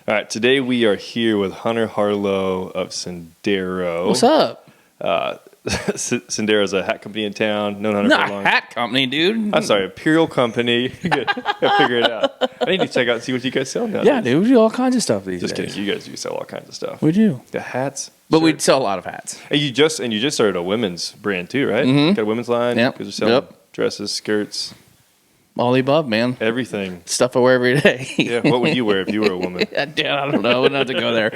All right, today we are here with Hunter Harlow of Sendero. What's up? Sendero is a hat company in town. Known Hunter Not for a long a hat company, dude. I'm sorry, Imperial Company. Gotta figure it out. I need to check out and see what you guys sell now. Yeah, dude, we do all kinds of stuff these Just days. kidding. You guys do sell all kinds of stuff. We do. The hats. But shirts. we sell a lot of hats. And you just started a women's brand too, right? Mm-hmm. Got a women's line. Yep. Because you're selling dresses, skirts, All the above, man. everything. Stuff I wear every day. Yeah. What would you wear if you were a woman? I don't know. I wouldn't have to go there.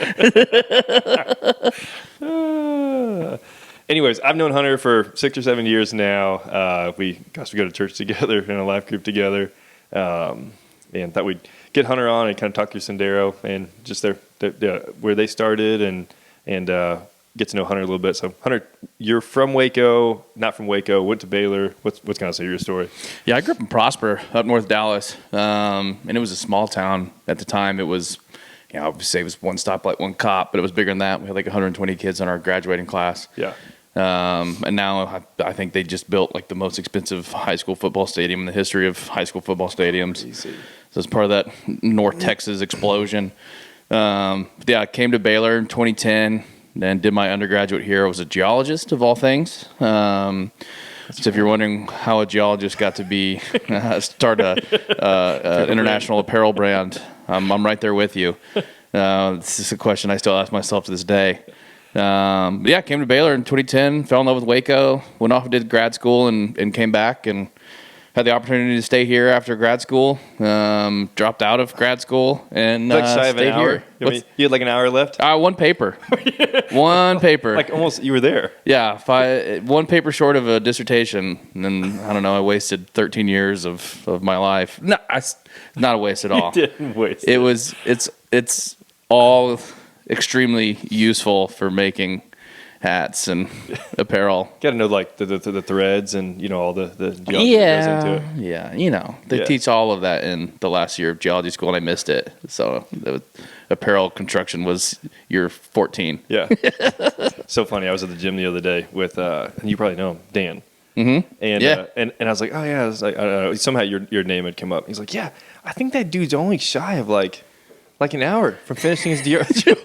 Anyways, I've known Hunter for 6 or 7 years now. We go to church together in a life group together, and thought we'd get Hunter on and kind of talk through Sendero and just where they started and get to know Hunter a little bit. So, Hunter, you're from Waco, not from Waco. Went to Baylor. What's kind of say your story? Yeah, I grew up in Prosper, up north Dallas, and it was a small town at the time. It was, I would say it was one stoplight, one cop, but it was bigger than that. We had like 120 kids in our graduating class. Yeah. And now I think they just built like the most expensive high school football stadium in the history of high school football stadiums. Easy. So it's part of that North Texas explosion. I came to Baylor in 2010 and did my undergraduate here. I was a geologist of all things. So if you're wondering how a geologist got to be start an international apparel brand, I'm right there with you. This is a question I still ask myself to this day. I came to Baylor in 2010, fell in love with Waco, went off and did grad school and came back and had the opportunity to stay here after grad school. Dropped out of grad school and Like shy of an stayed hour. here. You had like an hour left. One paper. One paper. Like almost, you were there. Yeah, one paper short of a dissertation. And then, I don't know, I wasted 13 years of my life. No, not a waste at all. You didn't waste It was, it's all extremely useful for making hats and apparel. Got to know like the threads and all the geology that goes into it. Yeah, they teach all of that in the last year of geology school, and I missed it. So the apparel construction was year 14. Yeah. So funny. I was at the gym the other day with and you probably know him, Dan. Mm-hmm. And Yeah. And I was like, oh yeah. I was like, I don't know. Somehow your name had come up. He's like, yeah, I think that dude's only shy of like an hour from finishing his geology.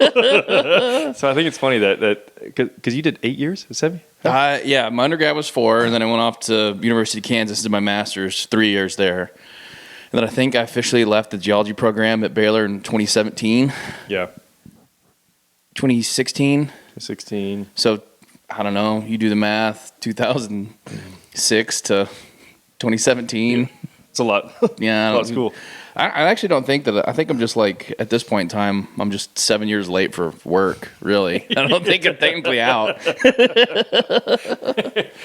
So I think it's funny that because you did 8 years at 7. Yeah, my undergrad was 4, and then I went off to University of Kansas, did my master's, 3 years there. And then I think I officially left the geology program at Baylor in 2017. Yeah. 2016. 16. So, I don't know, you do the math, 2006 to 2017. It's a lot. Yeah. A lot of school. I actually don't think that. I think I'm just like, at this point in time, I'm just 7 years late for work, really. I don't think I'm technically out.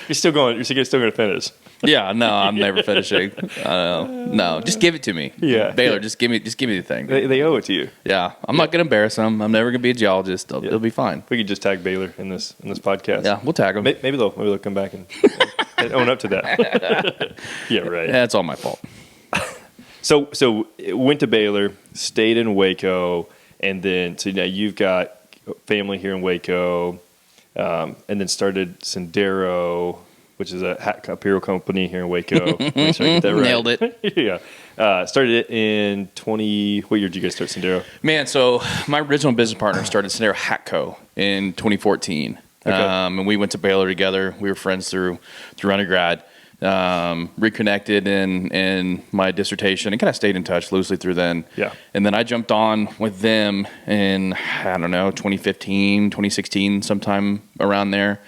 You're still going to finish. Yeah, no, I'm never finishing. No, just give it to me. Yeah. Baylor, just give me the thing. They owe it to you. Yeah, I'm not gonna embarrass them. I'm never gonna be a geologist. It'll be fine. We could just tag Baylor in this podcast. Yeah, we'll tag them. Maybe they'll come back and own up to that. Yeah, right. Yeah, it's all my fault. So went to Baylor, stayed in Waco, and then so now you've got family here in Waco, and then started Sendero, which is a hat apparel company here in Waco. Make sure I get that right. Nailed it. Yeah. Started it in 20. What year did you guys start Sendero? Man, so my original business partner started Sendero Hat Co. in 2014, Okay. and we went to Baylor together. We were friends through undergrad. Reconnected in my dissertation and kind of stayed in touch loosely through then. Yeah. And then I jumped on with them in, 2015, 2016, sometime around there.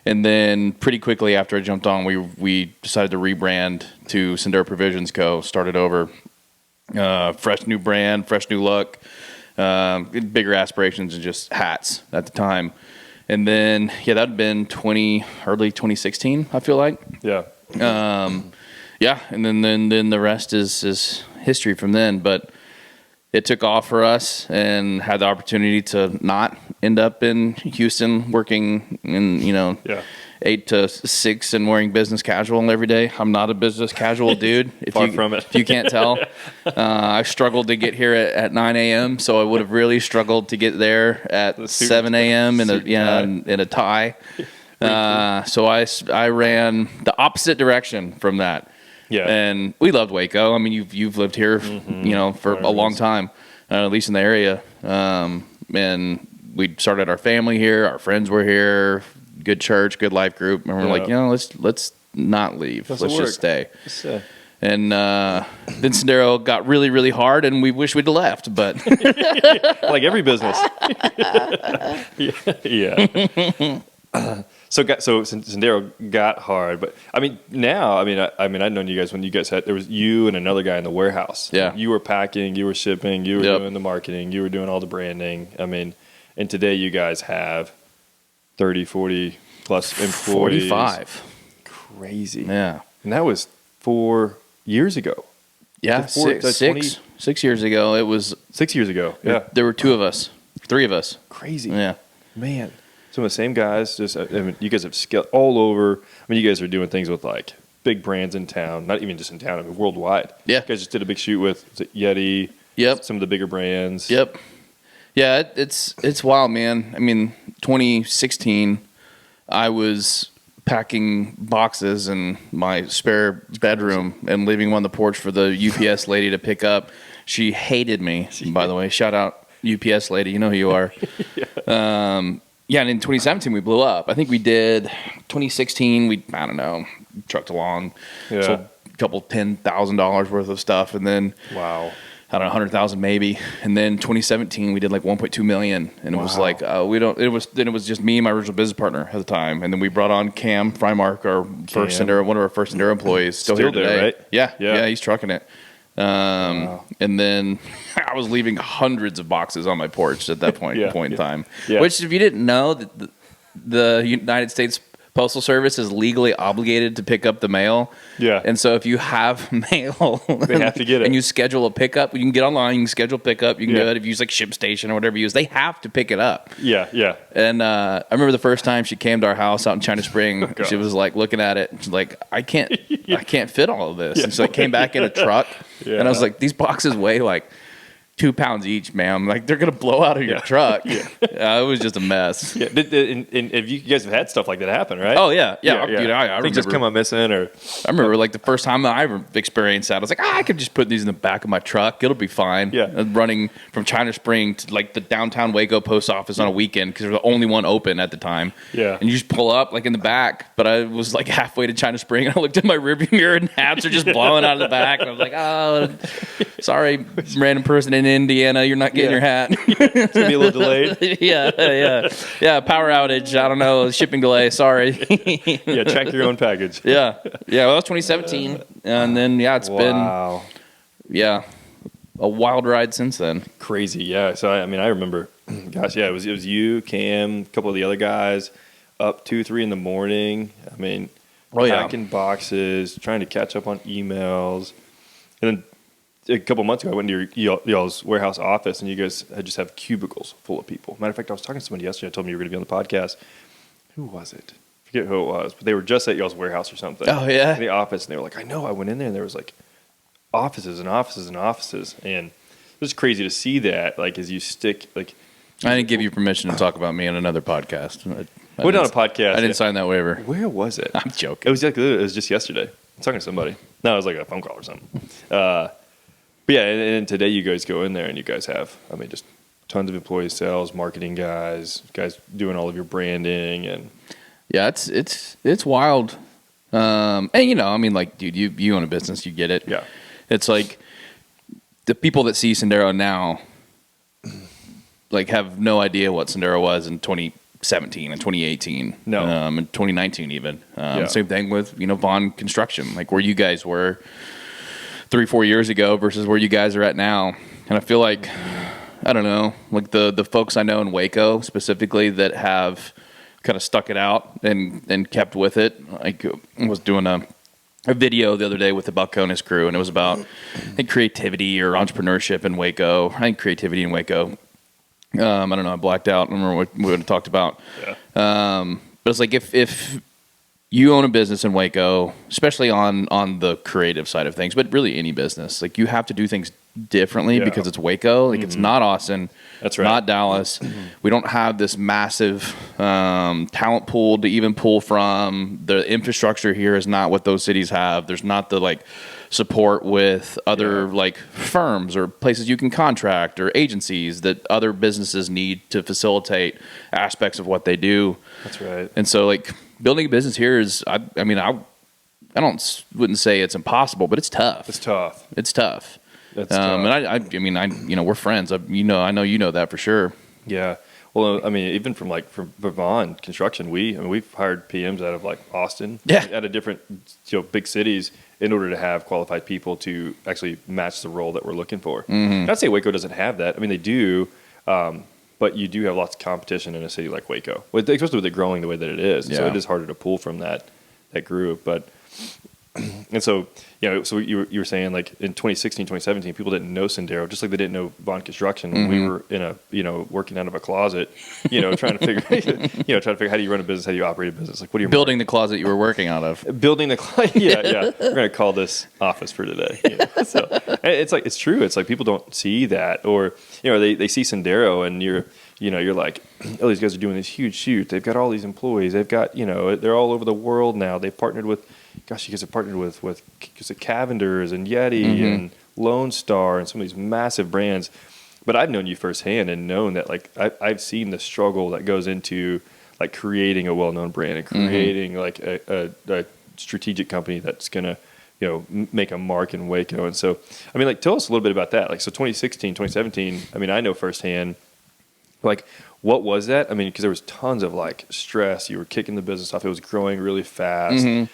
And then pretty quickly after I jumped on, we decided to rebrand to Sendero Provisions Co. Started over, fresh new brand, fresh new look, bigger aspirations than just hats at the time. And then, that had been early 2016, I feel like. Yeah. And then the rest is history from then. But it took off for us, and had the opportunity to not end up in Houston working in 8 to 6 and wearing business casual every day. I'm not a business casual dude. Far from it. If you can't tell, I struggled to get here at 9 a.m. So I would have really struggled to get there at 7 a.m. in a tie. So I ran the opposite direction from that. Yeah. And we loved Waco. I mean, you've lived here, for a long time. at least in the area. And we started our family here. Our friends were here. Good church, good life group. And we're like, let's not leave. Let's just stay. And then Sendero got really, really hard, and we wish we'd have left. But like every business. Yeah. So Sendero got hard, but I mean now, I've known you guys when you guys there was you and another guy in the warehouse. Yeah. You were packing, you were shipping, you were doing the marketing, you were doing all the branding. I mean, and today you guys have 30, 40 plus employees. 45. Crazy. Yeah. And that was 4 years ago. Yeah, 6 years ago. It was 6 years ago. Yeah. There were 3 of us. Crazy. Yeah. Man. Some of the same guys, you guys have scaled all over. I mean, you guys are doing things with like big brands in town, not even just in town, worldwide. Yeah. You guys just did a big shoot with Yeti. Yep. Some of the bigger brands. Yep. Yeah, it's wild, man. I mean, 2016, I was packing boxes in my spare bedroom and leaving them on the porch for the UPS lady to pick up. She hated me, by the way. Shout out UPS lady. You know who you are. Yeah, and in 2017 we blew up. I think we did 2016. I don't know, trucked along, sold a couple $10,000 worth of stuff, and then I don't know, 100,000 maybe. And then 2017 we did like 1.2 million, and it was like we don't. It was just me and my original business partner at the time, and then we brought on Cam Frymark, our first Sendero, one of our first Sendero employees, still here today. There, right? Yeah, he's trucking it. And then I was leaving hundreds of boxes on my porch at that point in time. Yeah. Which, if you didn't know, that the United States Postal Service is legally obligated to pick up the mail. Yeah. And so if you have mail, they have to get it. And you schedule a pickup, you can get online, you can schedule pickup, you can do it if you use like ShipStation or whatever you use. They have to pick it up. Yeah. And I remember the first time she came to our house out in China Spring, she was like looking at it, and she's like, I can't fit all of this. And she like came back in a truck, and I was like, these boxes weigh like 2 pounds each, ma'am. Like, they're going to blow out of your truck. It was just a mess. Yeah. And if you guys have had stuff like that happen, right? Oh, yeah. Dude, I remember, just come up missing, or I remember like the first time I ever experienced that, I was like, I could just put these in the back of my truck. It'll be fine. Yeah. And running from China Spring to like the downtown Waco post office on a weekend, because there was the only one open at the time. Yeah. And you just pull up like in the back, but I was like halfway to China Spring, and I looked in my rearview mirror and hats are just blowing out of the back. And I was like, oh, sorry, random person in Indiana, you're not getting your hat. It's gonna be a little delayed. Power outage. I don't know, shipping delay. Sorry. Track your own package. Well, that was 2017, and then it's been a wild ride since then. Crazy. Yeah. So I remember, gosh, it was you, Cam, a couple of the other guys, up 2-3 in the morning. Packing boxes, trying to catch up on emails, and then a couple months ago, I went to y'all's warehouse office, and you guys had just have cubicles full of people. Matter of fact, I was talking to somebody yesterday. I told me you were going to be on the podcast. Who was it? I forget who it was, but they were just at y'all's warehouse or something. Oh, yeah? In the office, and they were like, I know. I went in there, and there was like offices and offices and offices, and it was crazy to see that, like, as you stick, like... I didn't give you permission to talk about me on another podcast. We're not a podcast. I didn't sign that waiver. Where was it? I'm joking. It was just yesterday. I was talking to somebody. No, it was like a phone call or something. But yeah, and today you guys go in there and you guys have, just tons of employee sales, marketing guys doing all of your branding, and it's wild. And like, dude, you own a business, you get it. Yeah, it's like the people that see Sendero now, like, have no idea what Sendero was in 2017 and 2018. No, and 2019 even. Same thing with Vaughn Construction, like where you guys were 3-4 years ago versus where you guys are at now. And I feel like, I don't know, like the folks I know in Waco specifically that have kind of stuck it out and kept with it. Like, I was doing a video the other day with the Balcones crew, and it was about, I think, creativity or entrepreneurship in Waco. I think creativity in Waco. I don't know, I blacked out. I don't remember what we would have talked about. Yeah. But it's like, if you own a business in Waco, especially on the creative side of things, but really any business, like, you have to do things differently because it's Waco. Like, it's not Austin. That's right. Not Dallas. We don't have this massive talent pool to even pull from. The infrastructure here is not what those cities have. There's not the, like, support with other like firms or places you can contract or agencies that other businesses need to facilitate aspects of what they do. That's right. And so like building a business here is, I wouldn't say it's impossible, but it's tough. It's tough. It's tough. That's tough. And we're friends. I know you know that for sure. Yeah. Well, I mean, even from Vaughn construction, we've hired PMs out of like Austin, out of different big cities in order to have qualified people to actually match the role that we're looking for. Mm-hmm. Not to say Waco doesn't have that. I mean, they do, but you do have lots of competition in a city like Waco, especially with it growing the way that it is. Yeah. So it is harder to pull from that group. But and so so you were saying like in 2016, 2017, people didn't know Sendero, just like they didn't know Vaughn Construction when we were in a working out of a closet, trying to figure how do you run a business, how do you operate a business, like what are you building the closet you were working out of? Building the closet, yeah. We're gonna call this office for today. So it's true. It's like people don't see that, or they see Sendero and you're like, oh, these guys are doing this huge shoot. They've got all these employees. They've got they're all over the world now. They've partnered with. Gosh, you guys have partnered with Cavenders and Yeti and Lone Star and some of these massive brands. But I've known you firsthand and known that like I've seen the struggle that goes into like creating a well-known brand and creating like a strategic company that's gonna make a mark in Waco. And so I mean, like, tell us a little bit about that. Like, so 2016, 2017. I mean, I know firsthand. Like, what was that? I mean, because there was tons of like stress. You were kicking the business off. It was growing really fast, and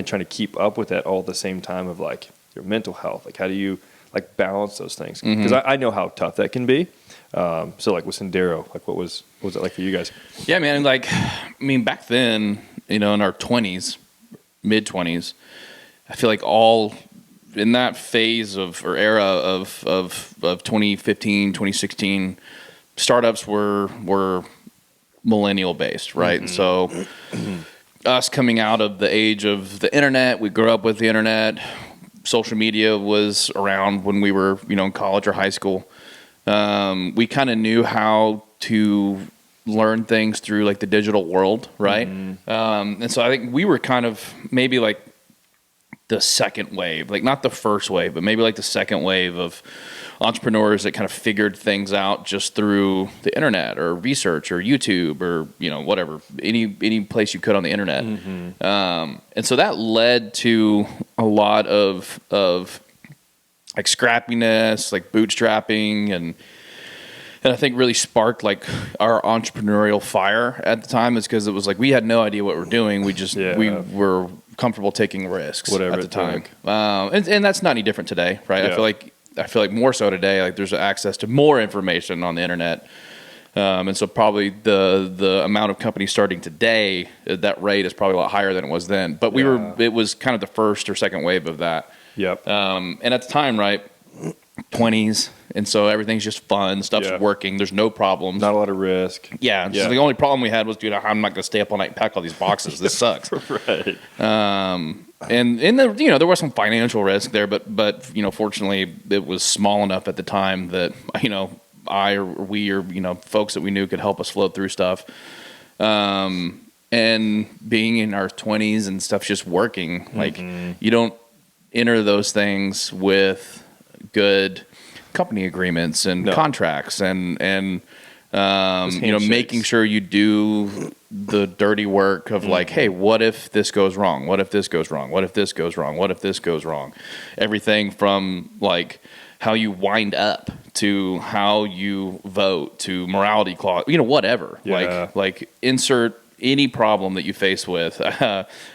trying to keep up with that all at the same time of like your mental health. Like, how do you like balance those things? Because I know how tough that can be. So like with Sendero, like what was it like for you guys? Yeah, man. Like, I mean, back then, in our 20s, mid 20s, I feel like all in that phase or era of 2015, 2016. Startups were millennial based, right? And so us coming out of the age of the internet, we grew up with the internet. Social media was around when we were, in college or high school. We kind of knew how to learn things through like the digital world, right? And so I think we were kind of maybe like the second wave, like not the first wave, but maybe like the second wave of entrepreneurs that kind of figured things out just through the internet or research or YouTube or whatever, any place you could on the internet. And so that led to a lot of like scrappiness, like bootstrapping, and I think really sparked like our entrepreneurial fire at the time. Is because it was like we had no idea what we're doing. We just we were comfortable taking risks at the time. And that's not any different today, right? Yeah. I feel like more so today, like there's access to more information on the internet. And so probably the amount of companies starting today, that rate is probably a lot higher than it was then. But it was kind of the first or second wave of that. Yep. And at the time, right, 20s. And so everything's just fun. Stuff's working. There's no problems. Not a lot of risk. Yeah. So the only problem we had was, dude, I'm not going to stay up all night and pack all these boxes. This sucks. Right. And there was some financial risk there, but fortunately it was small enough at the time that, we or folks that we knew could help us float through stuff. And being in our 20s and stuff's just working. Like, you don't enter those things with good company agreements and contracts and making sure you do the dirty work of like, hey, what if this goes wrong? What if this goes wrong? What if this goes wrong? What if this goes wrong? Everything from like how you wind up to how you vote to morality clause, whatever. Yeah. Like insert any problem that you face with.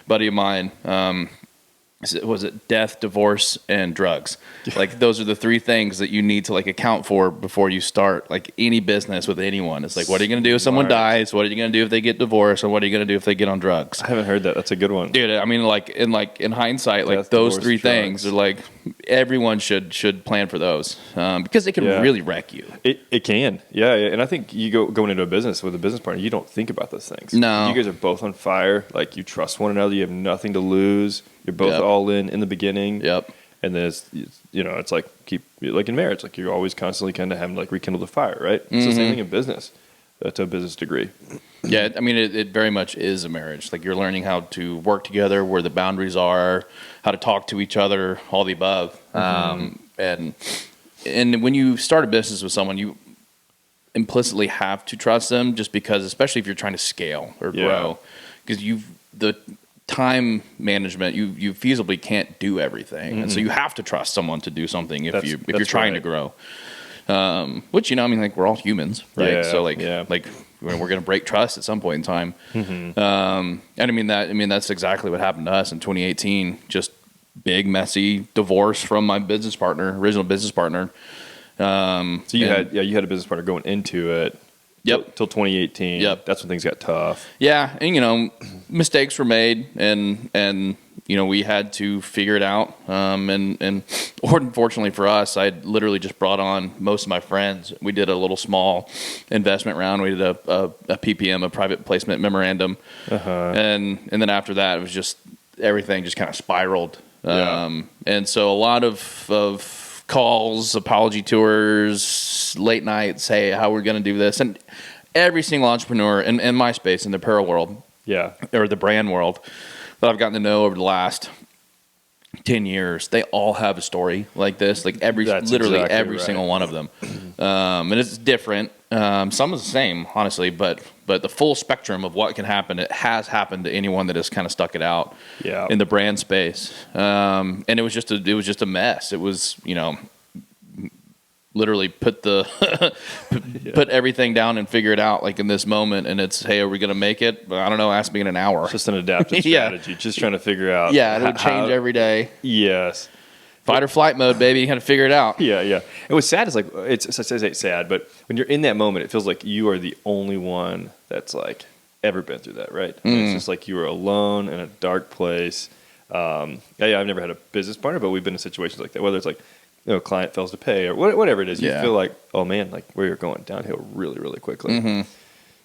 Buddy of mine, was it death, divorce, and drugs? Like those are the three things that you need to like account for before you start like any business with anyone. It's like, what are you going to do if someone dies? What are you going to do if they get divorced? And what are you going to do if they get on drugs? I haven't heard that. That's a good one, dude. I mean, in hindsight, like death, those divorce, three things are like everyone should plan for those because it can really wreck you. It can, yeah. And I think you going into a business with a business partner, you don't think about those things. No, you guys are both on fire. Like you trust one another. You have nothing to lose. You're both all in the beginning. Yep. And then it's like like in marriage, like you're always constantly kind of having to like rekindle the fire, right? It's the same thing in business. to a business degree. Yeah, I mean, it very much is a marriage. Like you're learning how to work together, where the boundaries are, how to talk to each other, all the above. And when you start a business with someone, you implicitly have to trust them, just because, especially if you're trying to scale or grow, because the time management, you feasibly can't do everything, and so you have to trust someone to do something if you're trying to grow. Which, I mean, like we're all humans, right? Yeah, so like we're going to break trust at some point in time. And I mean that's exactly what happened to us in 2018. Just big messy divorce from my original business partner. So you had a business partner going into it. Yep. Till 2018. Yep. That's when things got tough. Yeah, and mistakes were made, and we had to figure it out. And unfortunately for us, I literally just brought on most of my friends. We did a little small investment round. We did a PPM, a private placement memorandum, and then after that, it was just everything just kind of spiraled. And so a lot of calls, apology tours, late nights, hey, how we're going to do this. And every single entrepreneur in my space, in the apparel world, or the brand world, that I've gotten to know over the last 10 years, they all have a story like this, like every single one of them. And it's different. Some is the same, honestly, but the full spectrum of what can happen, it has happened to anyone that has kind of stuck it out in the brand space. And it was just a mess. It was, literally put everything down and figure it out, like in this moment. And it's, hey, are we going to make it? I don't know. Ask me in an hour. It's just an adaptive strategy. Just trying to figure out. Yeah, it would change every day. Yes. Fight or flight mode, baby. You got to figure it out. Yeah. And what's sad is, like, it's sad, but when you're in that moment, it feels like you are the only one that's like ever been through that, right? It's just like you were alone in a dark place. I've never had a business partner, but we've been in situations like that, whether it's like, a client fails to pay or whatever it is. You feel like, oh man, like we're going downhill really, really quickly.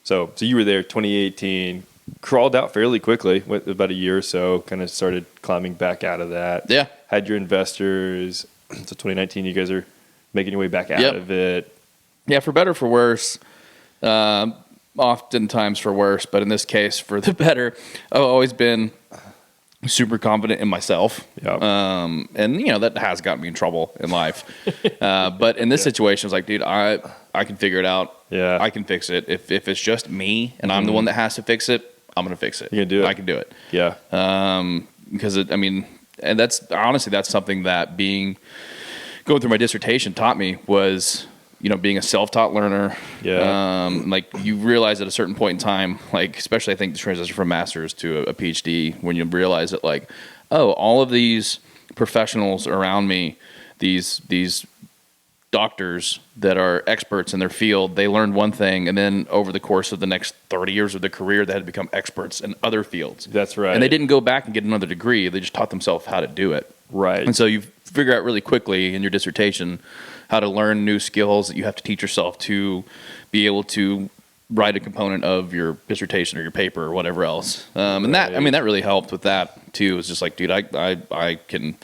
So you were there 2018, crawled out fairly quickly, went about a year or so, kind of started climbing back out of that. Yeah. Had your investors. So 2019, you guys are making your way back out of it. Yeah, for better or for worse. Oftentimes for worse, but in this case, for the better. I've always been super confident in myself. And that has gotten me in trouble in life. But in this situation, it's like, dude, I can figure it out. Yeah. I can fix it. If it's just me and I'm the one that has to fix it, I'm going to fix it. You can do it. I can do it. Yeah. Because and that's something that going through my dissertation taught me was, being a self-taught learner. Yeah. Like you realize at a certain point in time, like, especially I think the transition from master's to a PhD, when you realize that, like, oh, all of these professionals around me, these doctors that are experts in their field, they learned one thing, and then over the course of the next 30 years of their career, they had to become experts in other fields. That's right. And they didn't go back and get another degree. They just taught themselves how to do it. Right. And so you figure out really quickly in your dissertation how to learn new skills that you have to teach yourself to be able to write a component of your dissertation or your paper or whatever else. And that really helped with that too. It's just like, dude, I can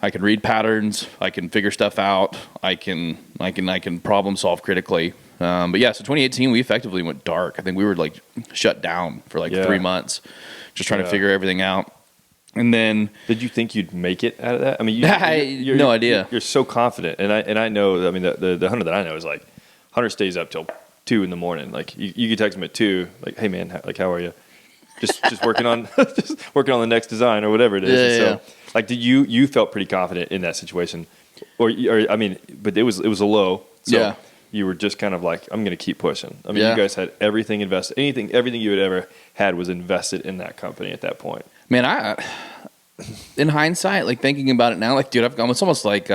read patterns. I can figure stuff out. I can problem solve critically. But yeah, so 2018, we effectively went dark. I think we were like shut down for like 3 months, just trying to figure everything out. And then, did you think you'd make it out of that? I mean, you're no idea. You're so confident, and I know. I mean, the hunter that I know is like, hunter stays up till 2 a.m. Like you could text him at 2, like, hey man, how are you? Just working on working on the next design or whatever it is. So, like, did you felt pretty confident in that situation, or I mean, but it was a low. So you were just kind of like, I'm going to keep pushing. I mean, you guys had everything invested. Everything you had ever had was invested in that company at that point. Man, in hindsight, like thinking about it now, like, dude, it's almost like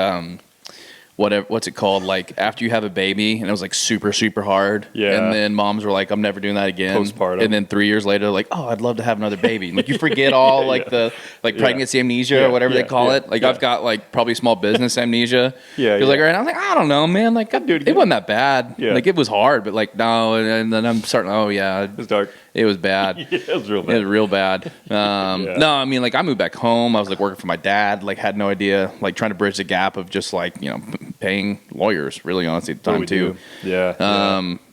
what's it called? Like after you have a baby and it was like super, super hard. Yeah. And then moms were like, I'm never doing that again. Postpartum. And then 3 years later, like, oh, I'd love to have another baby. Like you forget all the pregnancy amnesia or whatever they call it. Like I've got like probably small business amnesia. Like, right now, I was like, I don't know, man. Like it wasn't that bad. Yeah. Like it was hard, but like, no. And then I'm starting, it was dark. It was bad. It was real bad. It was real bad. No, I mean, like I moved back home. I was like working for my dad, like had no idea, like trying to bridge the gap of just like, paying lawyers, really honestly at the time too. Yeah.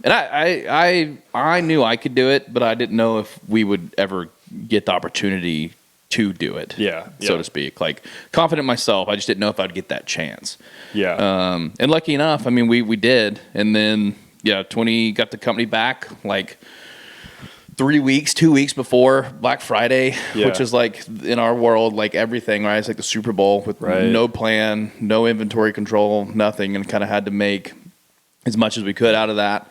And I knew I could do it, but I didn't know if we would ever get the opportunity to do it. So to speak. Like, confident in myself, I just didn't know if I'd get that chance. And lucky enough, I mean, we did, and then got the company back like 2 weeks before Black Friday, which is like in our world, like everything, right? It's like the Super Bowl with no plan, no inventory control, nothing, and kind of had to make as much as we could out of that.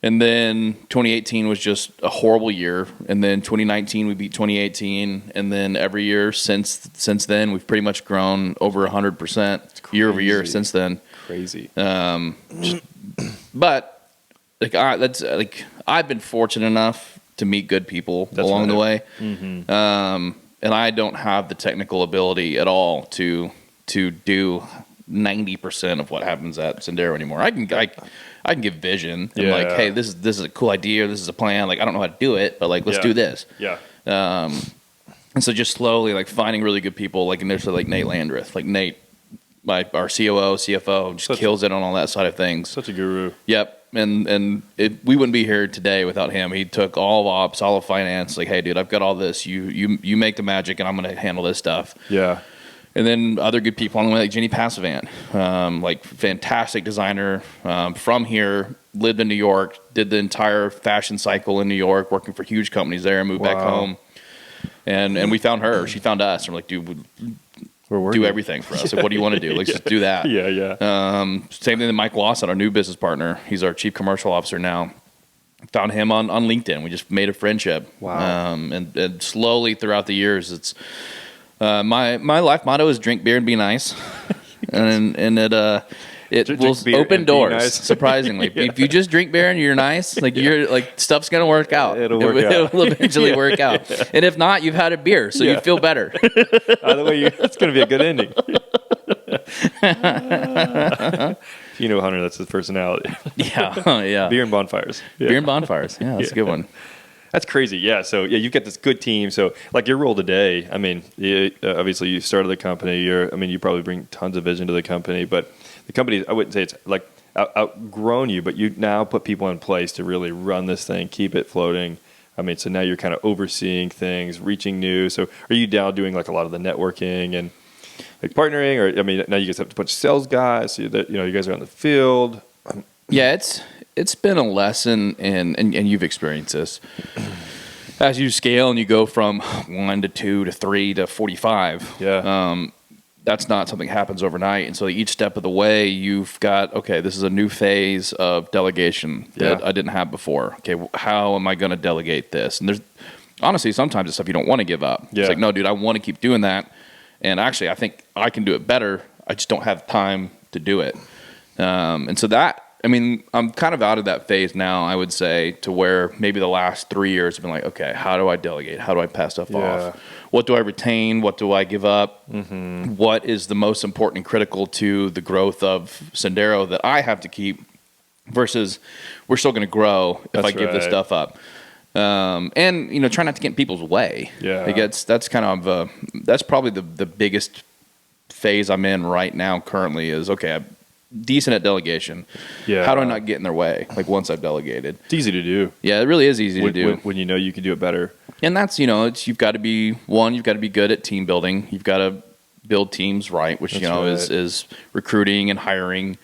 And then 2018 was just a horrible year. And then 2019 we beat 2018, and then every year since then we've pretty much grown over 100% year over year since then. Crazy. But I've been fortunate enough to meet good people along the way. Mm-hmm. And I don't have the technical ability at all to do 90% of what happens at Sendero anymore. I can give vision and like, hey, this is a cool idea. This is a plan. Like, I don't know how to do it, but like, let's do this. And so just slowly like finding really good people, like initially like Nate Landreth, like Nate, our COO, CFO, just kills it on all that side of things. Such a guru. Yep. And we wouldn't be here today without him. He took all of ops, all of finance. Like, hey, dude, I've got all this. You make the magic, and I'm going to handle this stuff. Yeah. And then other good people on the way, like Jenny Passavant, like fantastic designer from here, lived in New York, did the entire fashion cycle in New York, working for huge companies there, and moved back home. And we found her. She found us. And we're like, dude, do everything for us. Like, what do you want to do? Let's just do that. Same thing with Mike Lawson, our new business partner. He's our chief commercial officer now. Found him on LinkedIn. We just made a friendship. Wow. And slowly throughout the years, it's my life motto is drink beer and be nice. and it will open doors. Nice. Surprisingly, if you just drink beer and you're nice, like you're like stuff's gonna work out. It'll work out. It'll eventually work out. And if not, you've had a beer, so you feel better. Either way, it's gonna be a good ending. You know Hunter, that's his personality. Beer and bonfires. Beer and bonfires. Yeah, that's a good one. That's crazy. Yeah. So you've got this good team. So like your role today, I mean, obviously you started the company. You probably bring tons of vision to the company, but the company, I wouldn't say it's like outgrown you, but you now put people in place to really run this thing, keep it floating. I mean, so now you're kind of overseeing things, reaching new. So are you now doing like a lot of the networking and like partnering, or I mean, now you guys have a bunch of sales guys, so that you guys are on the field. Yeah, it's been a lesson, and you've experienced this. As you scale and you go from 1 to 2 to 3 to 45, that's not something that happens overnight. And so each step of the way, you've got, okay, this is a new phase of delegation that I didn't have before. Okay, how am I going to delegate this? And there's honestly sometimes it's stuff you don't want to give up. It's like, no, dude, I want to keep doing that. And actually, I think I can do it better. I just don't have time to do it. And so that, I mean, I'm kind of out of that phase now, I would say, to where maybe the last 3 years have been like, okay, how do I delegate? How do I pass stuff off? What do I retain? What do I give up? Mm-hmm. What is the most important and critical to the growth of Sendero that I have to keep versus we're still going to grow if I give this stuff up? And, try not to get in people's way. Like that's kind of, that's probably the biggest phase I'm in right now currently is, okay, I'm decent at delegation. How do I not get in their way? Like once I've delegated. It's easy to do. Yeah, it really is easy to do. When you know you can do it better. And that's, you've got to be good at team building. You've got to build teams right, which, is recruiting and hiring,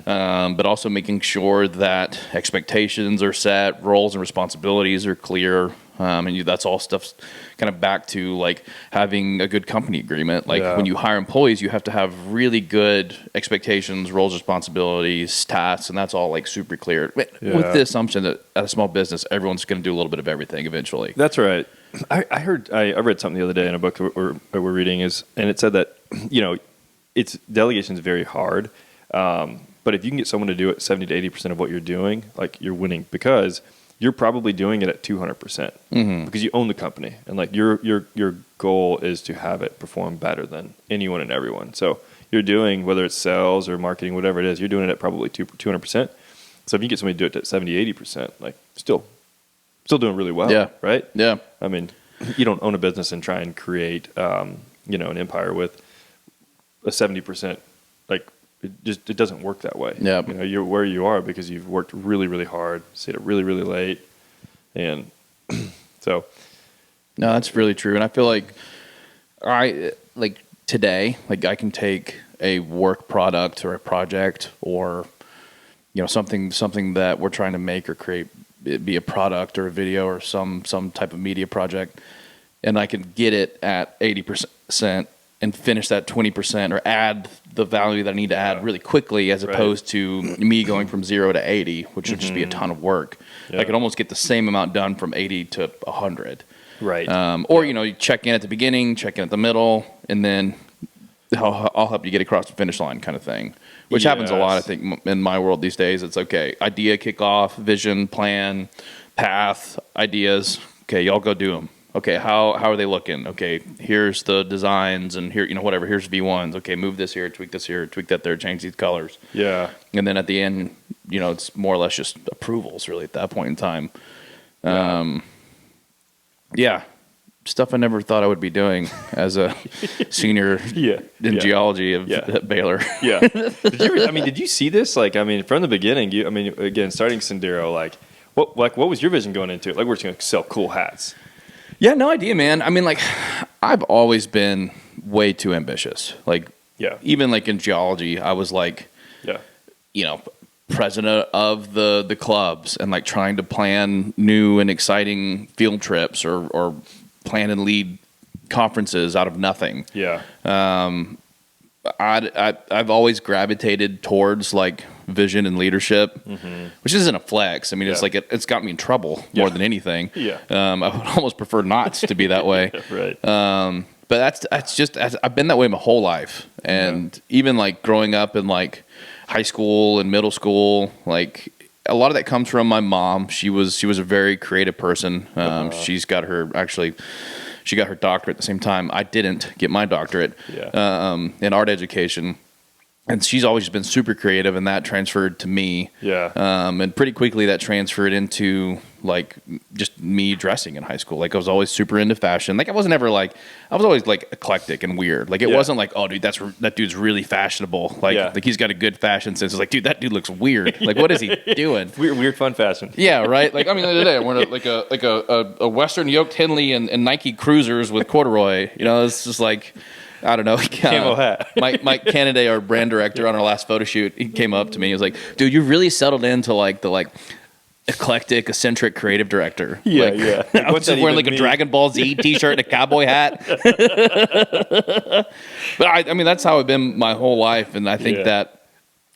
but also making sure that expectations are set, roles and responsibilities are clear. And that's all stuff kind of back to like having a good company agreement. Like when you hire employees, you have to have really good expectations, roles, responsibilities, tasks, and that's all like super clear. With the assumption that at a small business, everyone's going to do a little bit of everything eventually. That's right. I read something the other day in a book we're reading and it said that, it's delegation is very hard. But if you can get someone to do it 70 to 80% of what you're doing, like you're winning because you're probably doing it at 200% because you own the company and like your goal is to have it perform better than anyone and everyone. So you're doing, whether it's sales or marketing, whatever it is, you're doing it at probably 200%. So if you get somebody to do it at 70, 80%, like still doing really well. Right. Yeah. I mean, you don't own a business and try and create, an empire with a 70% like it doesn't work that way. Yeah. You know, you're where you are because you've worked really, really hard, stayed up really, really late. And so. No, that's really true. And I feel like today, like I can take a work product or a project or, you know, something that we're trying to make or create, it be a product or a video or some type of media project, and I can get it at 80% and finish that 20% or add the value that I need to add really quickly, as opposed to me going from 0 to 80, which would just be a ton of work. I could almost get the same amount done from 80 to 100. Right. Or, you know, you check in at the beginning, check in at the middle, and then I'll help you get across the finish line kind of thing, which happens a lot, I think, in my world these days. It's okay. Idea, kickoff, vision, plan, path, ideas. Okay, y'all go do them. Okay, how are they looking? Okay, here's the designs and here, you know, whatever. Here's V1s. Okay, move this here, tweak that there, change these colors. Yeah. And then at the end, you know, it's more or less just approvals really at that point in time. Yeah. Stuff I never thought I would be doing as a senior in geology at Baylor. Yeah. Did you see this? Like, I mean, from the beginning, again, starting Sendero, what was your vision going into it? Like, we're just going to sell cool hats. Yeah, no idea, man. I mean, like, I've always been way too ambitious. Like, even like in geology, I was like, you know, president of the clubs and like trying to plan new and exciting field trips or plan and lead conferences out of nothing. Yeah. I've always gravitated towards like vision and leadership, which isn't a flex. I mean, it's like it's got me in trouble more than anything. Yeah. I would almost prefer not to be that way. Right. But that's just I've been that way my whole life, and even like growing up in like high school and middle school, like a lot of that comes from my mom. She was a very creative person. She got her doctorate at the same time. I didn't get my doctorate in art education. And she's always been super creative, and that transferred to me. Yeah. And pretty quickly that transferred into like just me dressing in high school. Like I was always super into fashion. Like I was always like eclectic and weird. Like it wasn't like, oh dude, that dude's really fashionable. Like he's got a good fashion sense. It's like, dude, that dude looks weird. Like what is he doing? Weird fun fashion. Yeah, right. Like I mean, the other day I'm wearing a Western yoked Henley and Nike Cruisers with corduroy. You know, it's just like, I don't know. Camo hat. Mike Kennedy, our brand director on our last photo shoot, he came up to me. He was like, dude, you really settled into like the eclectic, eccentric creative director. Yeah, like, I was just wearing like a Dragon Ball Z t-shirt and a cowboy hat. But I mean, that's how I've been my whole life. And I think that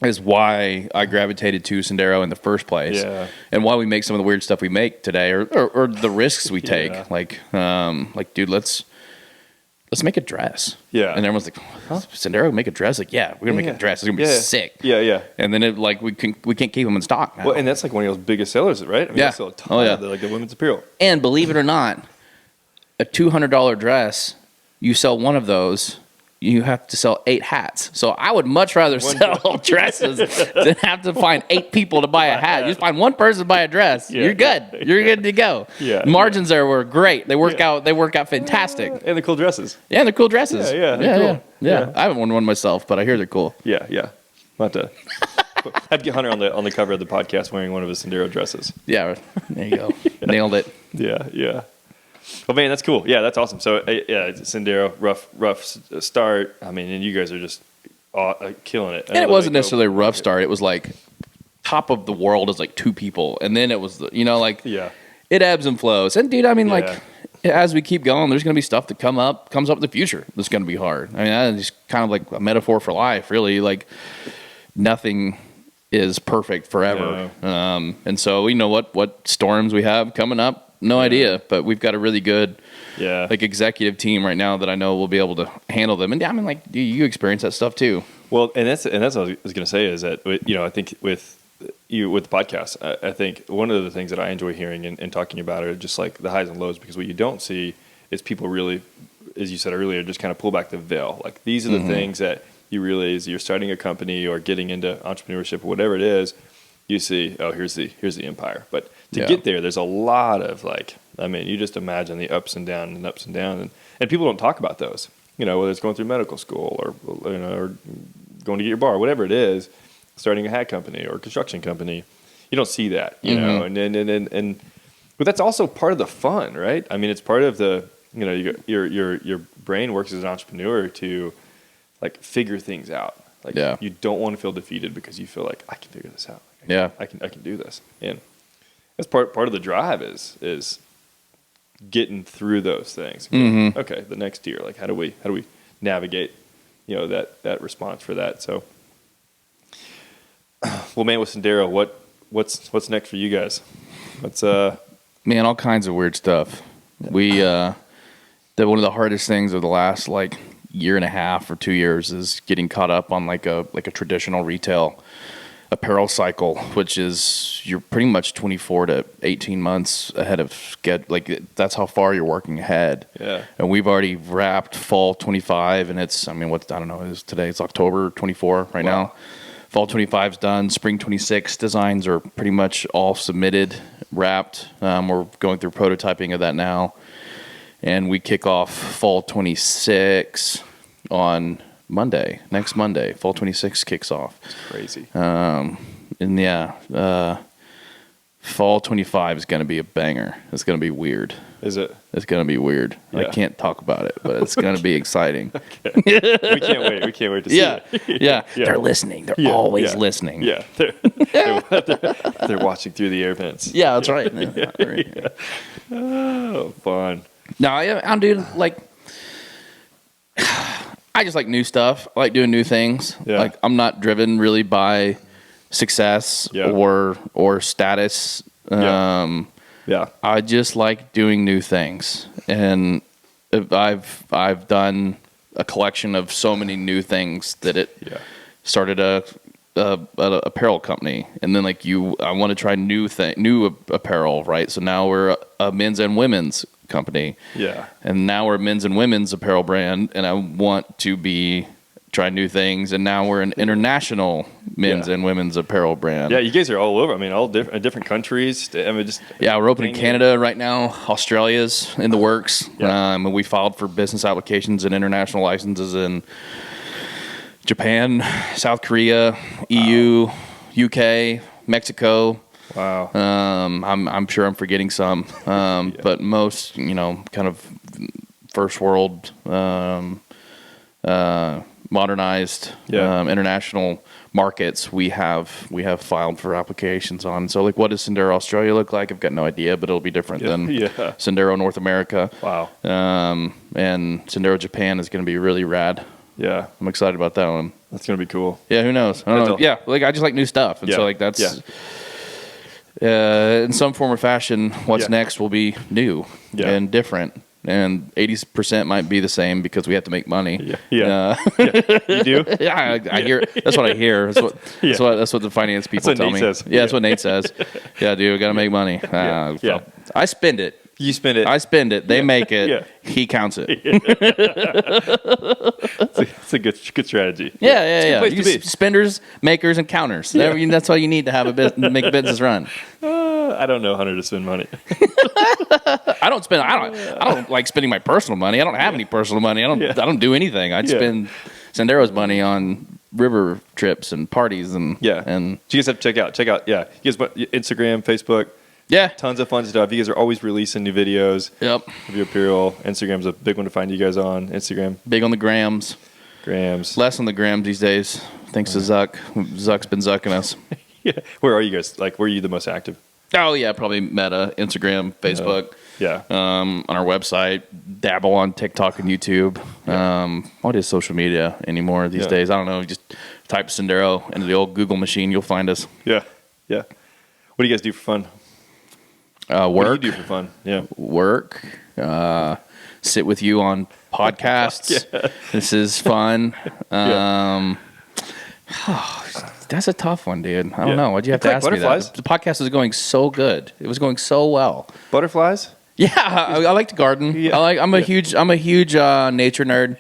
is why I gravitated to Sendero in the first place. Yeah. And why we make some of the weird stuff we make today or the risks we take. Yeah. Like, dude, let's make a dress. Yeah. And everyone's like, huh? Sendero make a dress? Like, yeah, we're going to make a dress. It's going to be sick. Yeah, yeah. And then we can't keep them in stock now. Well, and that's like one of those biggest sellers, right? I mean, they sell a ton of the women's apparel. And believe it or not, a $200 dress, you sell one of those, you have to sell 8 hats. So I would much rather sell dresses than have to find 8 people to buy a hat. You just find one person to buy a dress. Yeah, you're good. You're good to go. Yeah, Margins there were great. They work out. They work out fantastic. And they're cool dresses. Yeah, and they're cool dresses. Yeah. I haven't worn one myself, but I hear they're cool. Yeah. I'd get Hunter on the cover of the podcast wearing one of his Sendero dresses. Yeah, there you go. Nailed it. Yeah. Well, man, that's cool. Yeah, that's awesome. So, Sendero, rough start. I mean, and you guys are just killing it. And it wasn't necessarily a rough start. It was like top of the world is like 2 people, and then it was it ebbs and flows. And dude, I mean, like as we keep going, there's going to be stuff that comes up in the future that's going to be hard. I mean, that is kind of like a metaphor for life, really. Like nothing is perfect forever. No. And so we know what storms we have coming up. No idea, but we've got a really good executive team right now that I know will be able to handle them. And I mean, like, you experience that stuff too. Well, and that's what I was going to say is that, I think with the podcast, I think one of the things that I enjoy hearing and talking about are just like the highs and lows, because what you don't see is people really, as you said earlier, just kind of pull back the veil. Like these are the things that you realize you're starting a company or getting into entrepreneurship or whatever it is. You see, oh, here's the empire. But to get there, there's a lot of you just imagine the ups and downs and people don't talk about those. Whether it's going through medical school or going to get your bar, whatever it is, starting a hat company or a construction company. You don't see that, you know, and but that's also part of the fun, right? I mean, it's part of the, you know, your brain works as an entrepreneur to like figure things out. Like you don't want to feel defeated because you feel like I can figure this out. I can do this. And that's part of the drive is getting through those things. Okay, the next year, like how do we navigate, you know, that response for that. So well, man, with Sendero, what's next for you guys? What's man, all kinds of weird stuff. We one of the hardest things of the last like year and a half or 2 years is getting caught up on like a traditional retail apparel cycle, which is you're pretty much 24 to 18 months ahead of schedule. Like that's how far you're working ahead. Yeah. And we've already wrapped fall 25, and it's, I mean, I don't know, is today? It's October 24 right now. Fall 25 is done. Spring 26 designs are pretty much all submitted, wrapped. We're going through prototyping of that now. And we kick off fall 26 on Monday. Next Monday, fall 26 kicks off. It's crazy. And fall 25 is going to be a banger. It's going to be weird. Is it? It's going to be weird. Yeah. I can't talk about it, but it's going to be exciting. Okay. We can't wait. We can't wait to see it. Yeah. They're listening. They're always listening. Yeah. They're watching through the air vents. Yeah, that's right. Oh, fun. No, I'm dude, like, I just like new stuff. I like doing new things. Yeah. Like, I'm not driven really by success or status. I just like doing new things, and I've done a collection of so many new things that it started a apparel company, and then like I want to try new apparel, right? So now we're a men's and women's company, and now we're a men's and women's apparel brand, and I want to try new things, and now we're an international men's and women's apparel brand. Yeah, you guys are all over. I mean, all different countries. I mean, we're opening Canada right now. Australia's in the works. And we filed for business applications and international licenses in Japan, South Korea, EU, UK, Mexico. Wow. I'm sure I'm forgetting some, but most, you know, kind of first world, modernized international markets we have filed for applications on. So like, what does Sendero Australia look like? I've got no idea, but it'll be different than Sendero North America. Wow. And Sendero Japan is going to be really rad. Yeah, I'm excited about that one. That's going to be cool. Yeah, who knows? I don't know. Yeah, like I just like new stuff, and so like that's in some form or fashion. What's next will be new and different. And 80% might be the same because we have to make money. You do? Yeah, I hear. That's what I hear. That's what the finance people tell me. Says. Yeah, that's what Nate says. Yeah, dude, we got to make money. I spend it. You spend it. I spend it. They make it. He counts it. It's a good strategy. Yeah. Spenders, makers, and counters. That's all you need to have make a business run. I don't know, Hunter, to spend money. I don't like spending my personal money. I don't have any personal money. I don't do anything. I spend Sendero's money on river trips and parties and you guys have to check out. You guys Instagram, Facebook. Yeah. Tons of fun stuff. You guys are always releasing new videos. Yep. Of your apparel. Instagram's a big one to find you guys on. Instagram. Big on the grams. Less on the grams these days. Thanks to Zuck. Zuck's been zucking us. Where are you guys? Like, where are you the most active? Oh, yeah. Probably Meta, Instagram, Facebook. On our website. Dabble on TikTok and YouTube. What is social media anymore these days? I don't know. Just type Sendero into the old Google machine. You'll find us. Yeah. What do you guys do for fun? Work. What do you do for fun? Work. Sit with you on podcasts. This is fun. That's a tough one, dude. I don't know. Why'd you have to ask me that? The podcast was going so good. It was going so well. Butterflies? Yeah, I like to garden. I'm a huge nature nerd.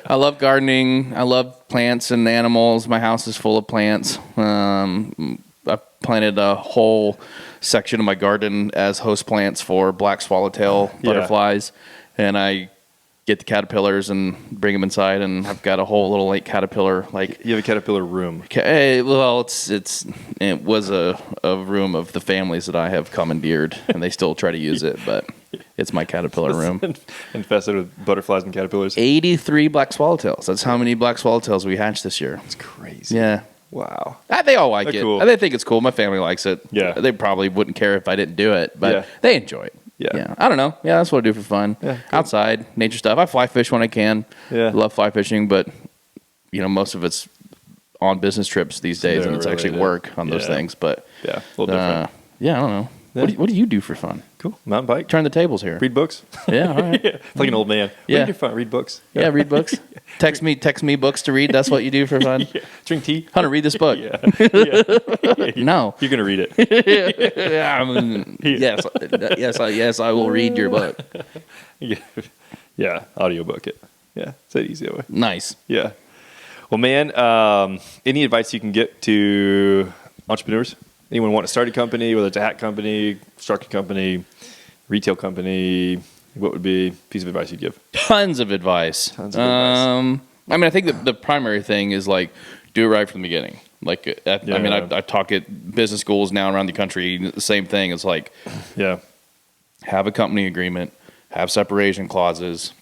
I love gardening. I love plants and animals. My house is full of plants. I planted a whole section of my garden as host plants for black swallowtail butterflies, and I get the caterpillars and bring them inside, and I've got a whole little like caterpillar like. You have a caterpillar room. Well, it was a room of the families that I have commandeered, and they still try to use it, but it's my caterpillar room. Infested with butterflies and caterpillars. 83 black swallowtails. That's how many black swallowtails we hatched this year. It's crazy. Yeah. Wow. They all like They're it. cool. They think it's cool. My family likes it. Yeah. They probably wouldn't care if I didn't do it, but Yeah. they enjoy it. Yeah. I don't know. Yeah, that's what I do for fun. Yeah, cool. Outside, nature stuff. I fly fish when I can. Yeah. I love fly fishing, but most of it's on business trips these days, and it's actually related. work on those Yeah. things. But Yeah, a little different. I don't know. Yeah. What do you do for fun? Cool. Mountain bike. Turn the tables here. Read books. Yeah, all right. Yeah. Like an old man. Yeah. Read your fun. Read books. Yeah, read books. Text me books to read. That's what you do for fun. Yeah. Drink tea. Hunter, read this book. Yeah. Yeah. No. You're going to read it. Yeah, yes, I will read your book. Yeah. Audiobook it. Yeah. It's that easy that way. Nice. Yeah. Well, man, any advice you can get to entrepreneurs? Anyone want to start a company, whether it's a hat company, construction company, retail company, what would be a piece of advice you'd give? Tons of advice. I mean, I think the primary thing is like do it right from the beginning. Like, I talk at business schools now around the country. The same thing. It's like, have a company agreement, have separation clauses,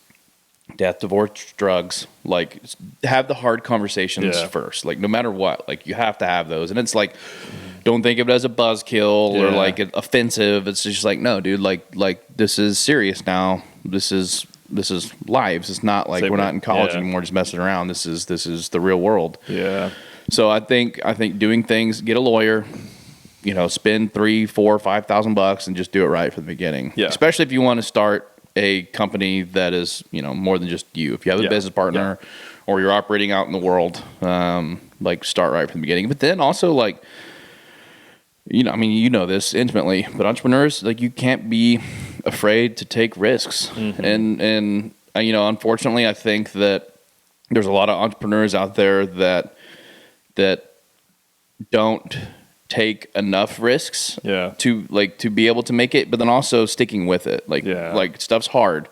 death, divorce, drugs. Like, have the hard conversations first. Like, no matter what, like you have to have those. And it's like, don't think of it as a buzzkill or like offensive. It's just like, no, dude, like this is serious now. This is lives. It's not like we're not in college anymore just messing around. This is the real world. Yeah. So I think doing things, get a lawyer, spend $3,000, $4,000, $5,000 and just do it right from the beginning. Yeah. Especially if you want to start a company that is, more than just you. If you have a business partner or you're operating out in the world, like start right from the beginning. But then also like, this intimately, but entrepreneurs, like you can't be afraid to take risks. Mm-hmm. And unfortunately, I think that there's a lot of entrepreneurs out there that don't take enough risks to be able to make it, but then also sticking with it. Like stuff's hard.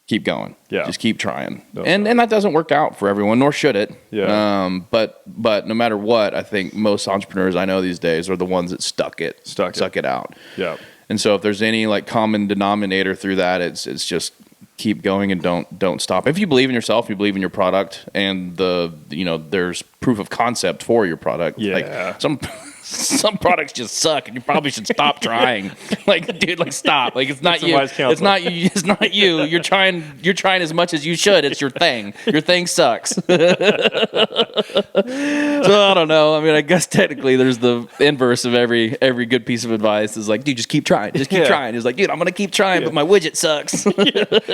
Keep going. Yeah. Just keep trying. And that doesn't work out for everyone, nor should it. Yeah. But no matter what, I think most entrepreneurs I know these days are the ones that stuck it out. Yeah. And so if there's any like common denominator through that, it's just keep going and don't stop. If you believe in yourself, you believe in your product, and there's proof of concept for your product. Yeah. Like some products just suck, and you probably should stop trying. Like, dude, like stop. Like it's not you. It's not you. It's not you. You're trying as much as you should. It's your thing. Your thing sucks. So I don't know. I mean, I guess technically there's the inverse of every good piece of advice is like, dude, just keep trying. Just keep trying. It's like, dude, I'm gonna keep trying, but my widget sucks.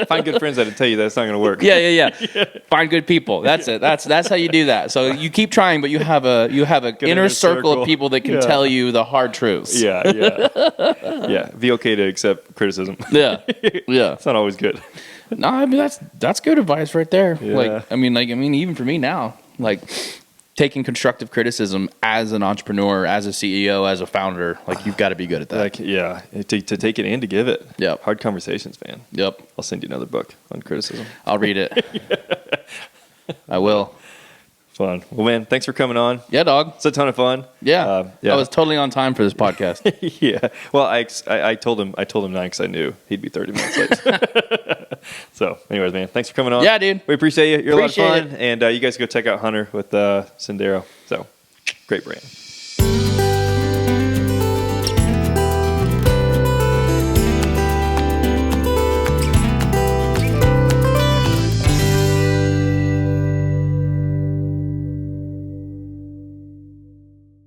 Find good friends that'll tell you that it's not gonna work. Yeah. Find good people. That's it. That's how you do that. So you keep trying, but you have a inner circle of people that can tell you the hard truths. Yeah. Be okay to accept criticism. Yeah. It's not always good. No, I mean that's good advice right there. Yeah. I mean, even for me now, like taking constructive criticism as an entrepreneur, as a CEO, as a founder, like you've got to be good at that. To take it and to give it. Yep. Hard conversations, man. Yep. I'll send you another book on criticism. I'll read it. I will. Fun. Well, man, thanks for coming on. Yeah, dog. It's a ton of fun. Yeah. I was totally on time for this podcast. Yeah. Well, I told him 9 because I knew he'd be 30 minutes late. So, anyways, man, thanks for coming on. Yeah, dude. We appreciate you. You're a lot of fun. And you guys go check out Hunter with Sendero. So, great brand.